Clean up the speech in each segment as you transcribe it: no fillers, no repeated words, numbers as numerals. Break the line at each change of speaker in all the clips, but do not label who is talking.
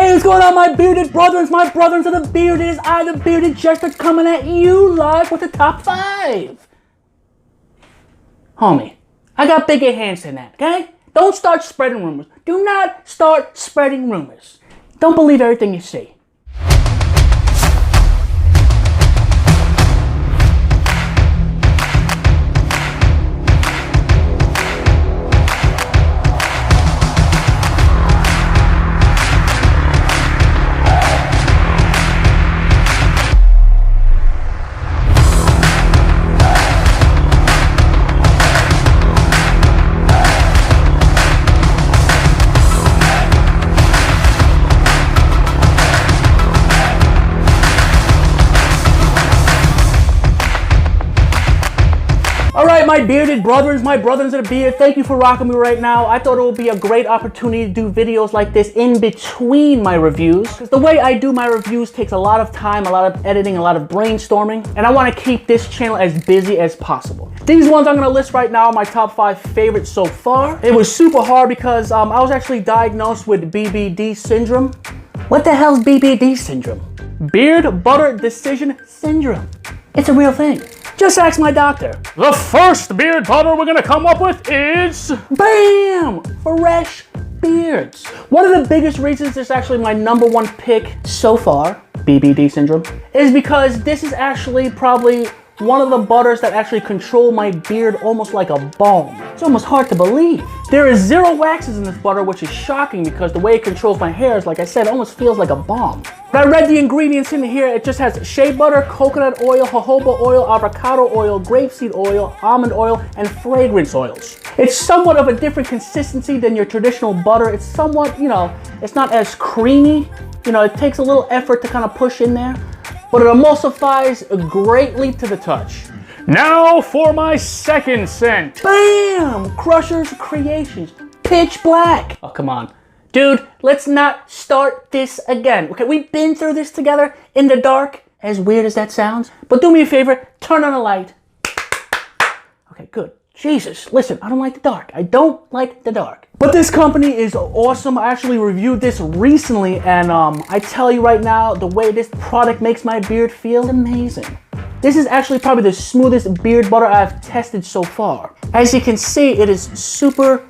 Hey, what's going on, my bearded brothers? My brothers are the bearded. It's I, the bearded jester, coming at you live with the top 5. Homie, I got bigger hands than that, okay? Don't start spreading rumors. Do not start spreading rumors. Don't believe everything you see. Alright, my bearded brothers, my brothers in the beard, thank you for rocking me right now. I thought it would be a great opportunity to do videos like this in between my reviews. Because the way I do my reviews takes a lot of time, a lot of editing, a lot of brainstorming. And I want to keep this channel as busy as possible. These ones I'm going to list right now are my top 5 favorites so far. It was super hard because I was actually diagnosed with BBD syndrome. What the hell is BBD syndrome? Beard Butter Decision Syndrome. It's a real thing. Just ask my doctor. The first beard butter we're gonna come up with is BALM! Fresh beards. One of the biggest reasons this is actually my #1 pick so far, BBD syndrome, is because this is actually probably one of the butters that actually control my beard almost like a balm. It's almost hard to believe. There is 0 waxes in this butter, which is shocking because the way it controls my hairs, like I said, almost feels like a balm. But I read the ingredients in here. It just has shea butter, coconut oil, jojoba oil, avocado oil, grapeseed oil, almond oil, and fragrance oils. It's somewhat of a different consistency than your traditional butter. It's somewhat, it's not as creamy. It takes a little effort to kind of push in there, but it emulsifies greatly to the touch. Now for my second scent. BAM! Crusher's Creations. Pitch Black. Oh, come on. Dude, let's not start this again. Okay, we've been through this together in the dark, as weird as that sounds. But do me a favor, turn on a light. Okay, good. Jesus, listen, I don't like the dark. I don't like the dark. But this company is awesome. I actually reviewed this recently, and I tell you right now, the way this product makes my beard feel, amazing. This is actually probably the smoothest beard butter I've tested so far. As you can see, it is super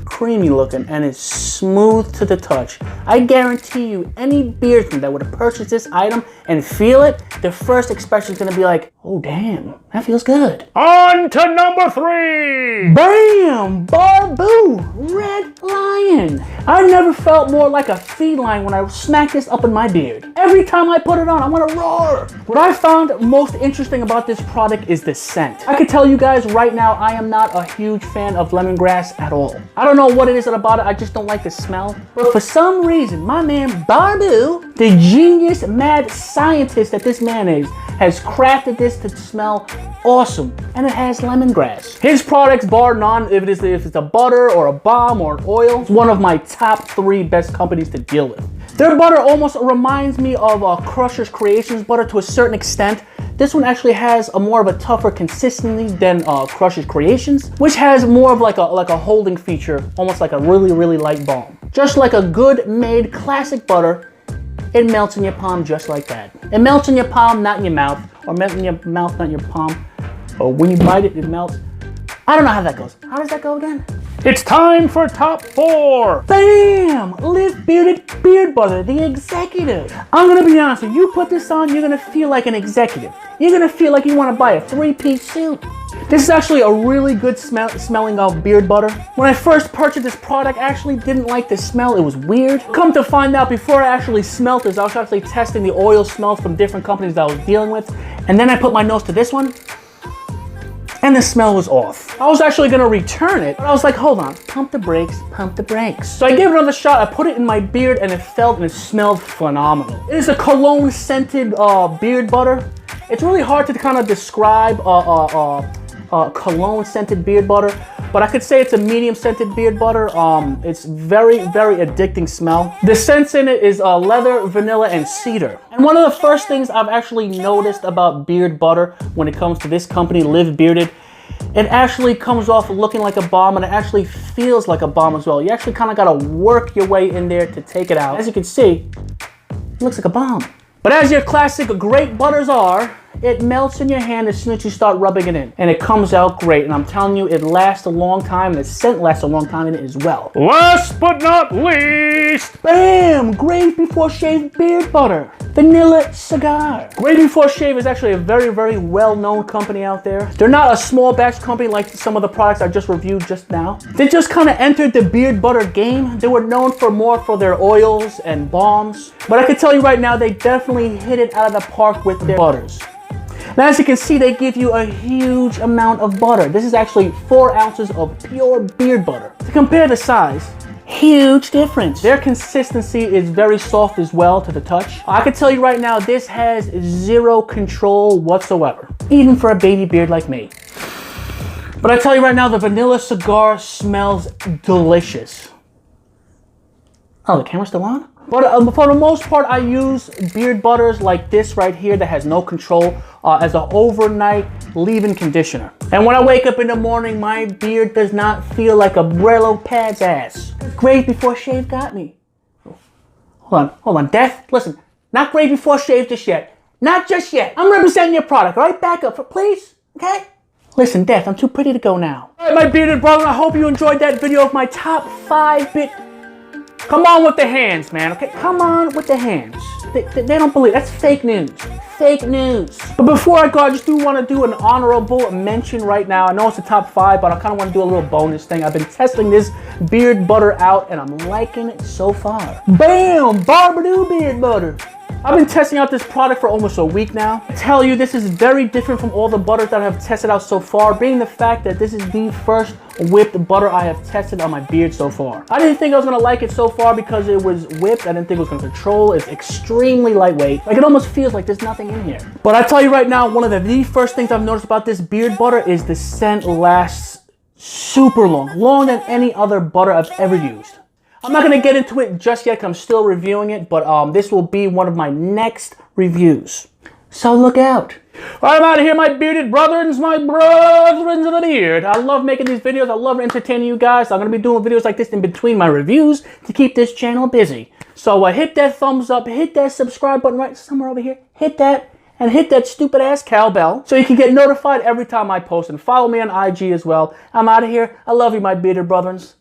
creamy looking and is smooth to the touch. I guarantee you, any beardsman that would have purchased this item and feel it, the first expression is gonna be like, oh damn, that feels good. On to #3! BAM! Barbu! Red Lion! I never felt more like a feline when I smacked this up in my beard. Every time I put it on, I wanna roar! What I found most interesting about this product is the scent. I can tell you guys right now, I am not a huge fan of lemongrass at all. I don't know what it is about it, I just don't like the smell. But for some reason, my man Barbu, the genius mad scientist that this man is, has crafted this to smell awesome, and it has lemongrass. His products, bar none, if it's a butter or a balm or an oil, it's one of my top 3 best companies to deal with. Their butter almost reminds me of Crusher's Creations butter to a certain extent. This one actually has more of a tougher consistency than Crusher's Creations, which has more of like a holding feature, almost like a really light balm. Just like a good made classic butter, it melts in your palm just like that. It melts in your palm, not in your mouth, or melts in your mouth, not in your palm. Or when you bite it, it melts. I don't know how that goes. How does that go again? It's time for top 4. BAM! Live Bearded Beard Butter, the executive. I'm gonna be honest with you, put this on, you're gonna feel like an executive. You're gonna feel like you wanna buy a 3-piece suit. This is actually a really good smelling of beard butter. When I first purchased this product, I actually didn't like the smell. It was weird. Come to find out, before I actually smelled this, I was actually testing the oil smells from different companies that I was dealing with. And then I put my nose to this one, and the smell was off. I was actually gonna return it, but I was like, hold on, pump the brakes, pump the brakes. So I gave it another shot, I put it in my beard, and it felt and it smelled phenomenal. It is a cologne scented beard butter. It's really hard to kind of describe cologne scented beard butter, but I could say it's a medium scented beard butter. It's very addicting smell. The scents in it is leather, vanilla, and cedar. And one of the first things I've actually noticed about beard butter when it comes to this company, Live Bearded, it actually comes off looking like a balm, and it actually feels like a balm as well. You actually kind of got to work your way in there to take it out. As you can see, it looks like a balm. But as your classic great butters are, it melts in your hand as soon as you start rubbing it in. And it comes out great. And I'm telling you, it lasts a long time, and the scent lasts a long time in it as well. Last but not least, bam! Grave Before Shave beard butter. Vanilla cigar. Grave Before Shave is actually a very, very well-known company out there. They're not a small batch company like some of the products I just reviewed just now. They just kind of entered the beard butter game. They were known for their oils and balms. But I can tell you right now, they definitely hit it out of the park with their butters. Now, as you can see, they give you a huge amount of butter. This is actually 4 ounces of pure beard butter. To compare the size, huge difference. Their consistency is very soft as well to the touch. I can tell you right now, this has zero control whatsoever, even for a baby beard like me. But I tell you right now, the vanilla cigar smells delicious. Oh, the camera's still on? But for the most part, I use beard butters like this right here that has no control as an overnight leave-in conditioner. And when I wake up in the morning, my beard does not feel like a Brillo pad's ass. Grave Before Shave got me. Hold on, Death. Listen, not Grave Before Shave just yet. Not just yet. I'm representing your product, all right? Back up, please, okay? Listen, Death, I'm too pretty to go now. All right, my bearded brother, I hope you enjoyed that video of my top 5 bit... Come on with the hands, man, okay? Come on with the hands. They don't believe. That's fake news. Fake news. But before I go, I just do want to do an honorable mention right now. I know it's the top 5, but I kind of want to do a little bonus thing. I've been testing this beard butter out, and I'm liking it so far. Bam! Barbudo beard butter. I've been testing out this product for almost a week now. I tell you, this is very different from all the butters that I have tested out so far, being the fact that this is the first whipped butter I have tested on my beard so far. I didn't think I was gonna like it so far because it was whipped. I didn't think it was gonna control. It's extremely lightweight. Like, it almost feels like there's nothing in here. But I tell you right now, one of the first things I've noticed about this beard butter is the scent lasts super long. Longer than any other butter I've ever used. I'm not going to get into it just yet because I'm still reviewing it, but this will be one of my next reviews. So look out. All right, I'm out of here, my bearded brothers, my brothers of the beard. I love making these videos. I love entertaining you guys. I'm going to be doing videos like this in between my reviews to keep this channel busy. So hit that thumbs up, hit that subscribe button right somewhere over here. Hit that, and hit that stupid ass cowbell so you can get notified every time I post. And follow me on IG as well. I'm out of here. I love you, my bearded brothers.